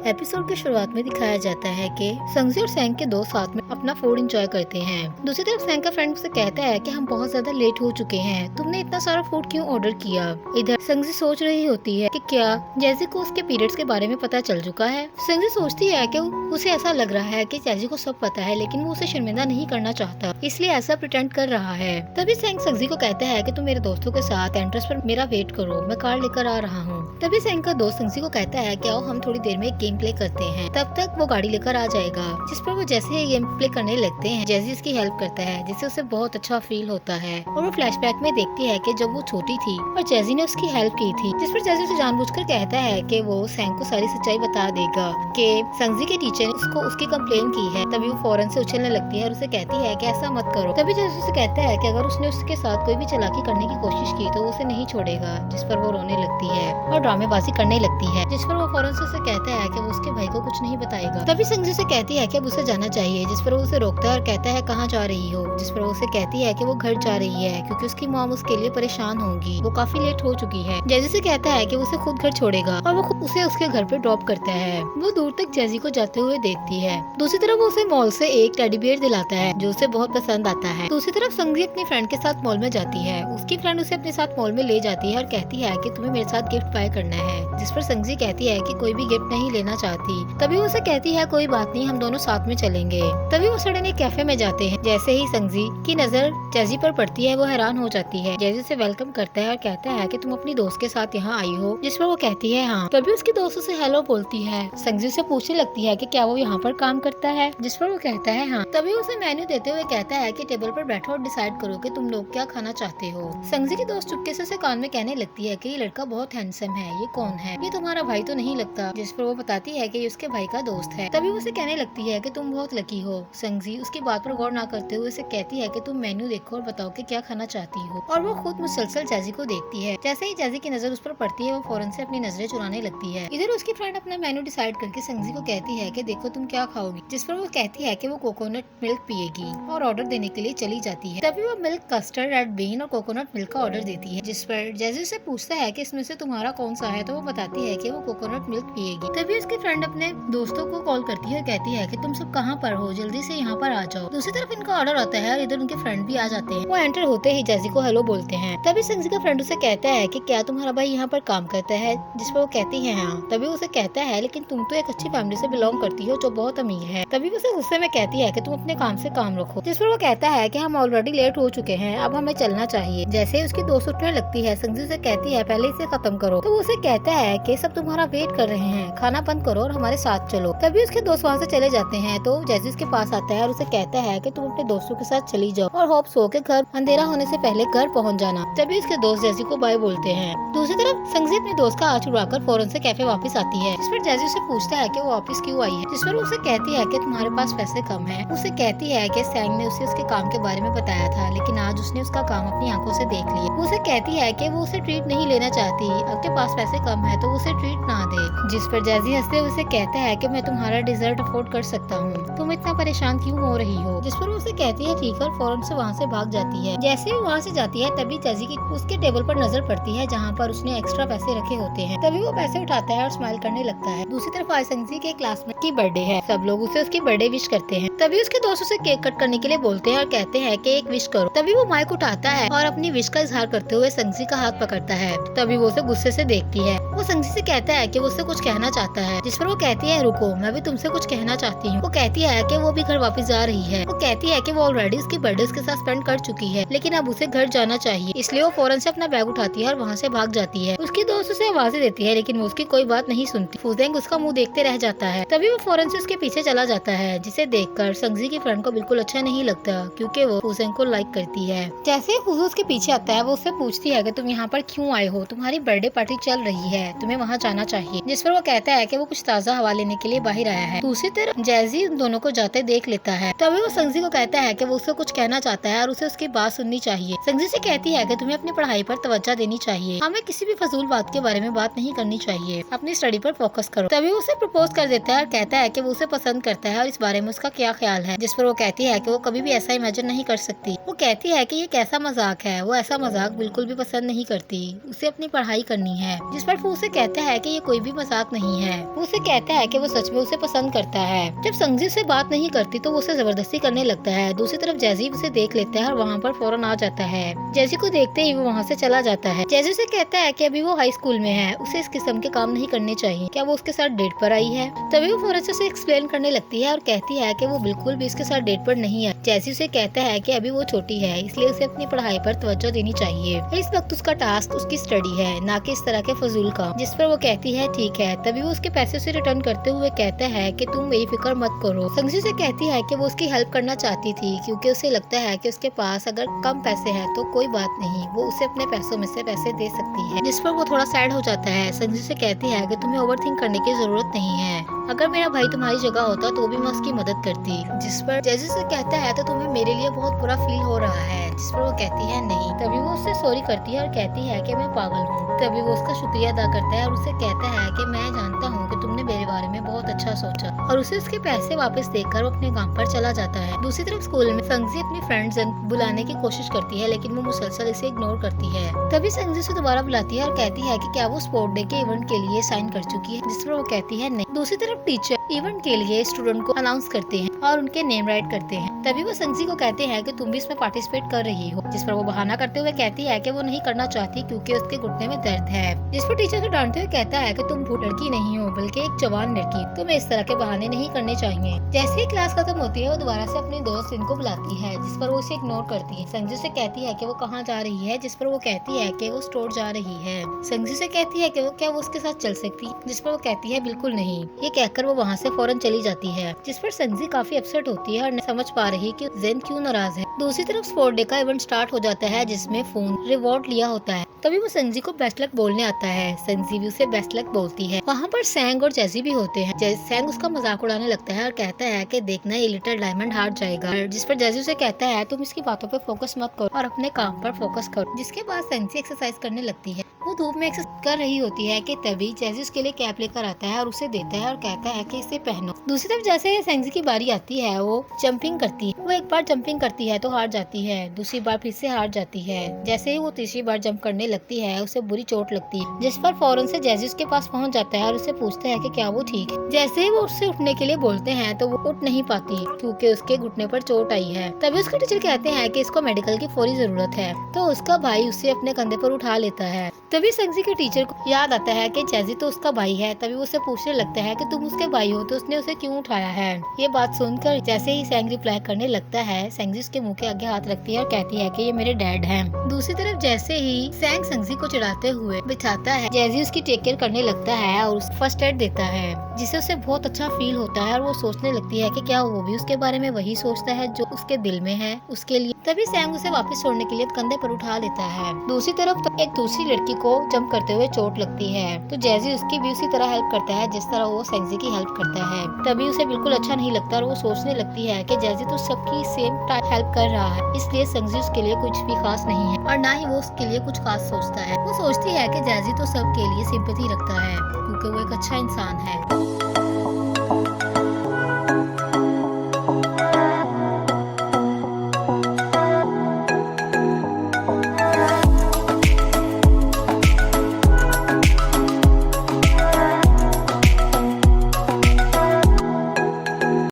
Episode की शुरुआत में दिखाया जाता है कि संगजी और सैंग के दोस्त साथ में अपना फूड एंजॉय करते हैं। दूसरी तरफ सैंग का फ्रेंड उसे कहता है कि हम बहुत ज्यादा लेट हो चुके हैं, तुमने इतना सारा फूड क्यों ऑर्डर किया। इधर संगजी सोच रही होती है कि क्या जैजी को उसके पीरियड्स के बारे में पता चल चुका है। संगजी सोचती है कि उसे ऐसा लग रहा है कि जैजी को सब पता है, लेकिन वो उसे शर्मिंदा नहीं करना चाहता, इसलिए ऐसा प्रिटेंड कर रहा है। तभी सैंग संगजी को कहता है कि तुम मेरे दोस्तों के साथ एंट्रेंस पर मेरा वेट करो, मैं कार लेकर आ रहा हूँ। तभी सैंग का दोस्त संगजी को कहता है कि आओ हम थोड़ी देर में गेम प्ले करते हैं, तब तक वो गाड़ी लेकर आ जाएगा। जिस पर वो जैसे ही गेम प्ले करने लगते हैं, जैजी उसकी हेल्प करता है, जिससे उसे बहुत अच्छा फील होता है। और वो फ्लैशबैक में देखती है कि जब वो छोटी थी और जैजी ने उसकी हेल्प की थी, जिस पर जैजी उसे जानबूझकर कहता है कि वो सैंग को सारी सच्चाई बता देगा कि संगजी के टीचर ने उसको उसकी कंप्लेन की है। तभी वो फौरन से उछलने लगती है और उसे कहती है कि ऐसा मत करो। तभी जैजी उसे कहता है कि अगर उसने उसके साथ कोई भी चालाकी करने की कोशिश की तो वो उसे नहीं छोड़ेगा, जिस पर वो रोने लगती है और ड्रामेबाजी करने लगती है, जिस पर वो फौरन से उसे कहता है कि वो उसके भाई को कुछ नहीं बताएगा। तभी संगजी से कहती है कि अब उसे जाना चाहिए, जिस पर वो उसे रोकता है और कहता है कहाँ जा रही हो। जिस पर वो उसे कहती है कि वो घर जा रही है क्योंकि उसकी मॉम उसके लिए परेशान होगी, वो काफी लेट हो चुकी है। जैजी से कहता है कि वो उसे खुद घर छोड़ेगा और वो खुद उसे उसके घर पे ड्रॉप करता है। वो दूर तक जैजी को जाते हुए देखती है। दूसरी तरफ वो उसे मॉल से एक टेडी बियर दिलाता है जो उसे बहुत पसंद आता है। दूसरी तरफ संगजी अपनी फ्रेंड के साथ मॉल में जाती है। उसकी फ्रेंड उसे अपने साथ मॉल में ले जाती है और कहती है कि तुम्हें मेरे साथ गिफ्ट बाय करना है, जिस पर संगजी कहती है कि कोई भी गिफ्ट नहीं लेना चाहती। तभी वो उसे कहती है कोई बात नहीं, हम दोनों साथ में चलेंगे। तभी वो सडन एक कैफे में जाते हैं। जैसे ही संगजी की नजर जैजी पर पड़ती है, वो हैरान हो जाती है। जैजी उसे वेलकम करता है और कहता है कि तुम अपनी दोस्त के साथ यहाँ आई हो, जिस पर वो कहती है हाँ। तभी उसकी दोस्त उसे हेलो बोलती है। संगजी से पूछने लगती है कि क्या वो यहाँ पर काम करता है, जिस पर वो कहता है हाँ। तभी उसे मेन्यू देते हुए कहता है कि टेबल पर बैठो और डिसाइड करो कि तुम लोग क्या खाना चाहते हो। संगजी की दोस्त चुपके से उसे कान में कहने लगती है कि ये लड़का बहुत हैंडसम है, ये कौन है, ये तुम्हारा भाई तो नहीं लगता, जिस पर वो बताती है कि ये उसके भाई का दोस्त है। तभी वो उसे कहने लगती है कि तुम बहुत लकी हो। संगजी उसकी बात पर गौर ना करते हुए उसे कहती है कि तुम मेन्यू देखो और बताओ कि क्या खाना चाहती हो। और वो खुद मुसलसल जैजी को देखती है। जैसे ही जैजी की नजर उस पर पड़ती है, वो फौरन से अपनी नजरें चुराने लगती है। इधर उसकी फ्रेंड अपना मेन्यू डिसाइड करके संगजी को कहती है कि देखो तुम क्या खाओगी, जिस पर वो कहती है कि वो कोकोनट मिल्क पिएगी और ऑर्डर देने के लिए चली जाती है। तभी वो मिल्क, कस्टर्ड, रेड बीन और कोकोनट मिल्क का ऑर्डर देती है, जिस पर जैजी से पूछता है कि इसमें से तुम्हारा कौन सा है, तो वो बताती है कि वो कोकोनट मिल्क पिएगी। तभी उसकी फ्रेंड अपने दोस्तों को कॉल करती है और कहती है कि तुम सब कहाँ पर हो, जल्दी से यहाँ पर आ जाओ। दूसरी तरफ इनका ऑर्डर आता है और इधर उनके फ्रेंड भी आ जाते हैं। वो एंटर होते ही जैजी को हेलो बोलते हैं। तभी संगजी का फ्रेंड उसे कहता है कि क्या तुम्हारा भाई यहाँ पर काम करता है, जिस पर वो कहती है हाँ। तभी उसे कहता है लेकिन तुम तो एक अच्छी फैमिली से बिलोंग करती हो जो बहुत अमीर है। तभी उसे गुस्से में कहती है कि तुम अपने काम से काम रखो, जिस पर वो कहता है कि हम ऑलरेडी लेट हो चुके हैं, अब हमें चलना चाहिए। जैसे ही उसकी दोस्त उठने लगती है, संगजी से कहती है पहले इसे खत्म करो। तो वो उसे कहता है कि सब तुम्हारा वेट कर रहे हैं, खाना बंद करो और हमारे साथ चलो। तभी उसके दोस्त वहाँ से चले जाते हैं। तो जैजी उसके पास आता है और उसे कहता है कि तुम अपने दोस्तों के साथ चली जाओ और होप सो के घर अंधेरा होने से पहले घर पहुँच जाना। तभी उसके दोस्त जैजी को बाय बोलते हैं। दूसरी तरफ संगजी अपने दोस्त का हाथ छुड़ाकर फौरन से कैफे वापस आती है, जिस पर जैजी उसे पूछता है कि वो वापस क्यों आई है, जिस पर उसे कहती है कि तुम्हारे पास पैसे कम है। उसे कहती है कि सैंग ने उसे उसके काम के बारे में बताया था, लेकिन आज उसने उसका काम अपनी आंखों से देख लिया। उसे कहती है कि वो उसे ट्रीट नहीं लेना चाहती, आपके पास पैसे कम है तो उसे ट्रीट ना दे। जिस पर जैजी हंसते हुए उसे कहता है कि मैं तुम्हारा डिजर्ट अफोर्ड कर सकता हूँ, तुम इतना परेशान क्यों हो रही हो। जिस पर उसे कहती है ठीक है और फौरन से वहाँ से भाग जाती है। जैसे ही वहाँ से जाती है तभी जैजी की उसके टेबल पर नजर पड़ती है जहाँ पर उसने एक्स्ट्रा पैसे रखे होते हैं। तभी वो पैसे उठाता है और स्माइल करने लगता है। दूसरी तरफ आज संगजी के क्लासमेट की बर्थडे है, सब लोग उसे उसकी बर्थडे विश करते हैं। तभी उसके दोस्त उसे केक कट करने के लिए बोलते हैं और कहते हैं कि एक विश करो। तभी वो माइक उठाता है और अपनी विश का इजहार करते हुए संगजी का हाथ पकड़ता है। तभी वो उसे गुस्से से देखती है। वो संगजी से कहता है कि वो उससे कुछ कहना चाहता है, जिस पर वो कहती है रुको, मैं भी तुमसे कुछ कहना चाहती हूँ। वो कहती है कि वो भी घर वापस जा रही है। वो कहती है कि वो ऑलरेडी उसकी बर्थडे उसके साथ स्पेंड कर चुकी है, लेकिन अब उसे घर जाना चाहिए, इसलिए वो फौरन से अपना बैग उठाती है और वहाँ से भाग जाती है। उसकी दोस्त उसे आवाजें देती है, लेकिन वो उसकी कोई बात नहीं सुनती। फुजेंग उसका मुंह देखते रह जाता है। तभी वो फौरन से उसके पीछे चला जाता है, जिसे देखकर संगजी की फ्रेंड को बिल्कुल अच्छा नहीं लगता क्योंकि वो फुजेंग को लाइक करती है। जैसे ही फुजू उसके पीछे आता है, वो उससे पूछती है कि तुम यहाँ पर क्यों आए हो, तुम्हारी बर्थडे पार्टी चल रही है, तुम्हें वहाँ जाना चाहिए। जिस पर वो कहता है कि वो कुछ ताज़ा हवा लेने के लिए बाहर आया है। दूसरी तरफ जैजी उन दोनों को जाते देख लेता है। तभी वो संगजी को कहता है कि वो उससे कुछ कहना चाहता है और उसे उसकी बात सुननी चाहिए। संगजी से कहती है कि तुम्हें अपनी पढ़ाई पर तवज्जो देनी चाहिए, हमें किसी भी फजूल बात के बारे में बात नहीं करनी चाहिए, अपनी स्टडी पर फोकस करो। तभी वो उसे प्रपोज कर देता है और कहता है कि वो उसे पसंद करता है और इस बारे में उसका क्या ख्याल है। जिस पर वो कहती है कि वो कभी भी ऐसा इमेजिन नहीं कर सकती। वो कहती है कि ये कैसा मजाक है, वो ऐसा मजाक बिल्कुल भी पसंद नहीं करती, उसे अपनी पढ़ाई करनी है। जिस पर फू उससे कहता है कि ये कोई भी मजाक नहीं है। वो उसे कहता है कि वो सच में उसे पसंद करता है। जब संगजी से बात नहीं करती तो वो उसे जबरदस्ती करने लगता है। दूसरी तरफ जैजी उसे देख लेता है और वहाँ पर फौरन आ जाता है। जैजी को देखते ही वो वहाँ से चला जाता है। जैजी उसे कहता है कि अभी वो हाई स्कूल में है, उसे इस किस्म के काम नहीं करने चाहिए। क्या वो उसके साथ डेट पर आई है? तभी वो फौरन से उसे एक्सप्लेन करने लगती है और कहती है कि वो बिल्कुल भी इसके साथ डेट पर नहीं है। जैसी उसे कहता है कि अभी वो छोटी है, इसलिए उसे अपनी पढ़ाई पर तवज्जो देनी चाहिए। इस वक्त उसका टास्क उसकी स्टडी है, ना कि इस तरह के फजूल काम। जिस पर वो कहती है ठीक है। तभी वो उसके पैसे उसे रिटर्न करते हुए कहता है कि तुम बेफिक्र मत करो। संगजी से कहती है कि वो उसकी हेल्प करना चाहती थी क्योंकि उसे लगता है कि उसके पास अगर कम पैसे हैं तो कोई बात नहीं, वो उसे अपने पैसों में से पैसे दे सकती है। जिस पर वो थोड़ा सैड हो जाता है। संगजी से कहती है कि तुम्हें ओवरथिंक करने की जरूरत नहीं है, अगर मेरा भाई तुम्हारी जगह होता तो भी मैं उसकी मदद करती। जिस पर जैजी से कहता है तो तुम्हें मेरे लिए बहुत बुरा फील हो रहा है। जिस पर वो कहती है नहीं। तभी वो उससे सॉरी करती है और कहती है कि मैं पागल हूँ। तभी वो उसका शुक्रिया अदा करता है और उसे कहता है कि मैं जानता हूँ कि तुमने मेरे बारे में बहुत अच्छा सोचा, और उसे उसके पैसे वापस देकर वो अपने काम पर चला जाता है। दूसरी तरफ स्कूल में संगजी अपनी फ्रेंड्स बुलाने की कोशिश करती है, लेकिन वो मुसलसल इसे इग्नोर करती है। तभी संगजी से दोबारा बुलाती है और कहती है कि क्या वो स्पोर्ट डे के इवेंट के लिए साइन कर चुकी है। जिस पर वो कहती है नहीं। दूसरी तरफ टीचर इवेंट के लिए स्टूडेंट को अनाउंस करते हैं और उनके नेम राइट करते हैं। तभी वो संगजी को कहते हैं कि तुम भी इसमें पार्टिसिपेट कर रही हो। जिस पर वो बहाना करते हुए कहती है कि वो नहीं करना चाहती क्योंकि उसके घुटने में दर्द है। जिस पर टीचर को डांटते हुए कहता है कि तुम भूत लड़की नहीं हो बल्कि एक जवान लड़की, तुम्हें इस तरह के बहाने नहीं करने चाहिए। जैसे ही क्लास खत्म होती है वो दोबारा से अपनी दोस्त इनको बुलाती है, जिस पर वो उसे इग्नोर करती है। संगजी से कहती है कि वो कहाँ जा रही है। जिस पर वो कहती है कि वो स्टोर जा रही है। संगजी से कहती है कि वो क्या वो उसके साथ चल सकती, जिस पर वो कहती है बिल्कुल नहीं। ये कहकर वो वहाँ से फौरन चली जाती है। जिस पर संगजी काफी अपसेट होती है और नहीं समझ पा रही कि जेन क्यों नाराज है। दूसरी तरफ स्पोर्ट डे का इवेंट स्टार्ट हो जाता है जिसमें फोन रिवॉर्ड लिया होता है। तभी वो संगजी को बेस्ट लक बोलने आता है। संगजी भी उसे बेस्ट लक बोलती है। वहाँ पर सैंग और जैसी भी होते हैं। सैंग उसका मजाक उड़ाने लगता है और कहता है कि देखना ये लिटिल डायमंड हार जाएगा। जिस पर जैसी उसे कहता है तुम इसकी बातों पे फोकस मत करो और अपने काम पर फोकस करो। जिसके बाद संगजी एक्सरसाइज करने लगती है। वो धूप में एक्सरसाइज कर रही होती है कि तभी जैसी उसके लिए कैप लेकर आता है और उसे देता है और कहता है कि इसे पहनो। दूसरी तरफ जैसे संगजी की बारी आती है वो जंपिंग करती है। वो एक बार जंपिंग करती है तो हार जाती है, दूसरी बार फिर से हार जाती है। जैसे ही वो तीसरी बार जंप करने लगती है उसे बुरी चोट लगती है। जिस पर फौरन से जैसी उसके पास पहुंच जाता है और उससे पूछता है कि क्या वो ठीक है। जैसे ही वो उससे उठने के लिए बोलते हैं तो वो उठ नहीं पाती क्योंकि उसके घुटने पर चोट आई है। तभी उसके टीचर कहते हैं कि इसको मेडिकल की फौरी जरूरत है, तो उसका भाई उसे अपने कंधे पर उठा लेता है। तभी संगजी के टीचर को याद आता है कि जैजी तो उसका भाई है। तभी वो उसे पूछने लगता है कि तुम उसके भाई हो तो उसने उसे क्यों उठाया है। ये बात सुनकर जैसे ही सैंग रिप्लाई करने लगता है, संगजी उसके मुंह के आगे हाथ रखती है और कहती है कि ये मेरे डैड हैं। दूसरी तरफ जैसे ही सैंग संगजी को चिढ़ाते हुए बिठाता है, जैजी उसकी टेक केयर करने लगता है और फर्स्ट एड देता है, जिससे उसे बहुत अच्छा फील होता है और वो सोचने लगती है कि क्या वो भी उसके बारे में वही सोचता है जो उसके दिल में है उसके लिए। तभी सैंग उसे वापस छोड़ने के लिए कंधे पर उठा लेता है। दूसरी तरफ एक दूसरी लड़की को जंप करते हुए चोट लगती है तो जैजी उसकी भी उसी तरह हेल्प करता है जिस तरह वो संगजी की हेल्प करता है। तभी उसे बिल्कुल अच्छा नहीं लगता और वो सोचने लगती है कि जैजी तो सबकी सेम हेल्प कर रहा है, इसलिए संगजी उसके लिए कुछ भी खास नहीं है और ना ही वो उसके लिए कुछ खास सोचता है। वो सोचती है कि जैजी तो सबके लिए सिंपैथी रखता है क्योंकि वो एक अच्छा इंसान है।